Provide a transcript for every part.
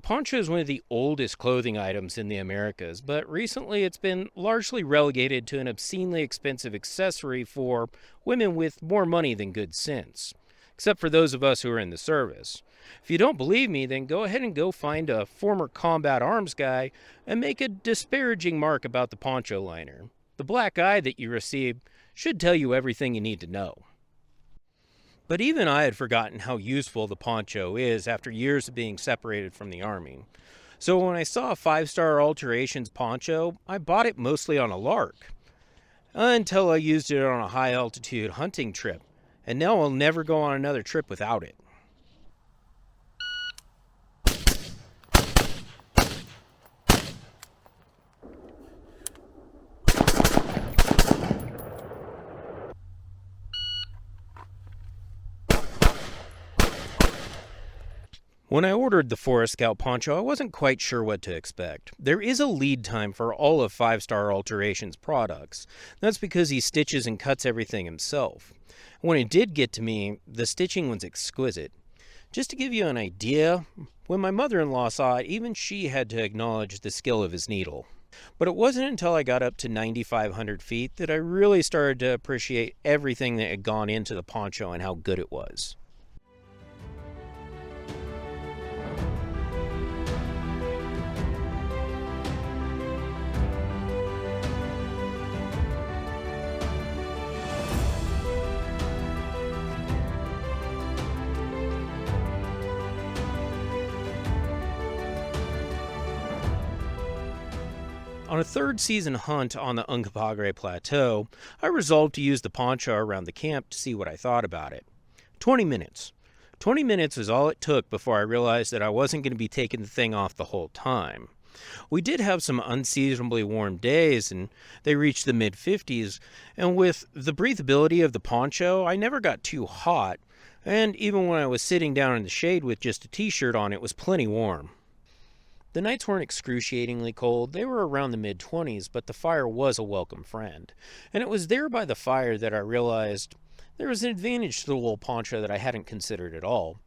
Poncho is one of the oldest clothing items in the Americas, but recently it's been largely relegated to an obscenely expensive accessory for women with more money than good sense, except for those of us who are in the service. If you don't believe me, then go ahead and go find a former combat arms guy and make a disparaging mark about the poncho liner. The black eye that you receive should tell you everything you need to know. But even I had forgotten how useful the poncho is after years of being separated from the Army. So when I saw a 5-star Alterations poncho, I bought it mostly on a lark. Until I used it on a high-altitude hunting trip, and now I'll never go on another trip without it. When I ordered the Forrest Scout poncho, I wasn't quite sure what to expect. There is a lead time for all of 5-star Alterations products. That's because he stitches and cuts everything himself. When it did get to me, the stitching was exquisite. Just to give you an idea, when my mother-in-law saw it, even she had to acknowledge the skill of his needle. But it wasn't until I got up to 9,500 feet that I really started to appreciate everything that had gone into the poncho and how good it was. On a third season hunt on the Uncompahgre Plateau, I resolved to use the poncho around the camp to see what I thought about it. 20 minutes. 20 minutes was all it took before I realized that I wasn't going to be taking the thing off the whole time. We did have some unseasonably warm days, and they reached the mid-50s, and with the breathability of the poncho, I never got too hot, and even when I was sitting down in the shade with just a t-shirt on, it was plenty warm. The nights weren't excruciatingly cold, they were around the mid-20s, but the fire was a welcome friend. And it was there by the fire that I realized there was an advantage to the wool poncho that I hadn't considered at all,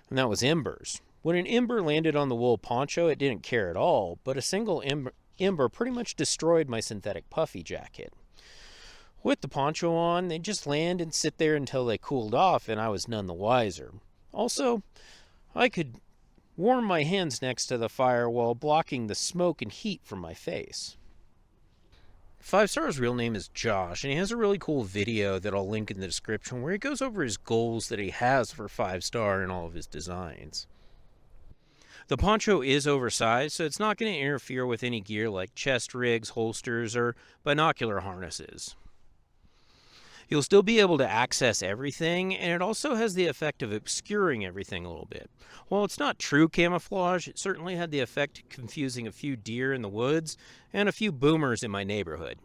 and that was embers. When an ember landed on the wool poncho, it didn't care at all, but a single ember pretty much destroyed my synthetic puffy jacket. With the poncho on, they'd just land and sit there until they cooled off, and I was none the wiser. Also, I could warm my hands next to the fire while blocking the smoke and heat from my face. 5-star's real name is Josh, and he has a really cool video that I'll link in the description where he goes over his goals that he has for 5-star in all of his designs. The poncho is oversized, so it's not going to interfere with any gear like chest rigs, holsters, or binocular harnesses. You'll still be able to access everything, and it also has the effect of obscuring everything a little bit. While it's not true camouflage, it certainly had the effect of confusing a few deer in the woods and a few boomers in my neighborhood.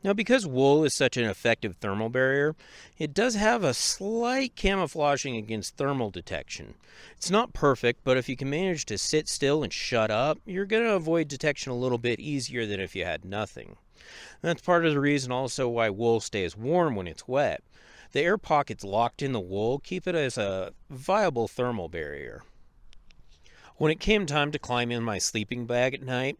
Now, because wool is such an effective thermal barrier, it does have a slight camouflaging against thermal detection. It's not perfect, but if you can manage to sit still and shut up, you're going to avoid detection a little bit easier than if you had nothing. That's part of the reason also why wool stays warm when it's wet. The air pockets locked in the wool keep it as a viable thermal barrier. When it came time to climb in my sleeping bag at night,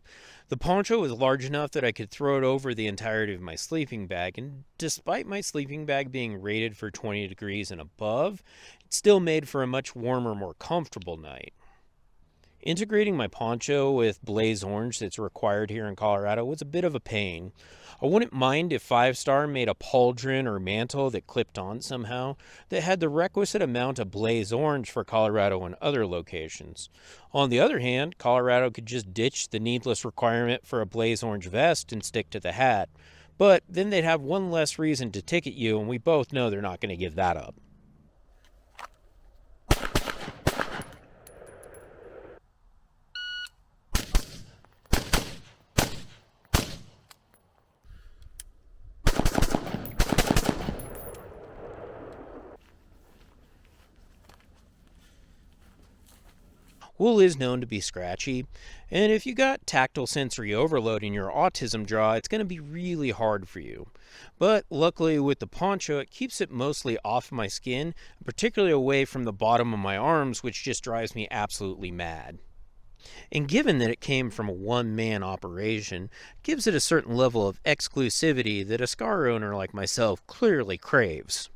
the poncho was large enough that I could throw it over the entirety of my sleeping bag, and despite my sleeping bag being rated for 20 degrees and above, it still made for a much warmer, more comfortable night. Integrating my poncho with blaze orange that's required here in Colorado was a bit of a pain. I wouldn't mind if 5-star made a pauldron or mantle that clipped on somehow that had the requisite amount of blaze orange for Colorado and other locations. On the other hand, Colorado could just ditch the needless requirement for a blaze orange vest and stick to the hat. But then they'd have one less reason to ticket you, and we both know they're not going to give that up. Wool is known to be scratchy, and if you got tactile sensory overload in your autism jaw, it's going to be really hard for you. But luckily with the poncho, it keeps it mostly off my skin, particularly away from the bottom of my arms, which just drives me absolutely mad. And given that it came from a one-man operation, gives it a certain level of exclusivity that a scar owner like myself clearly craves.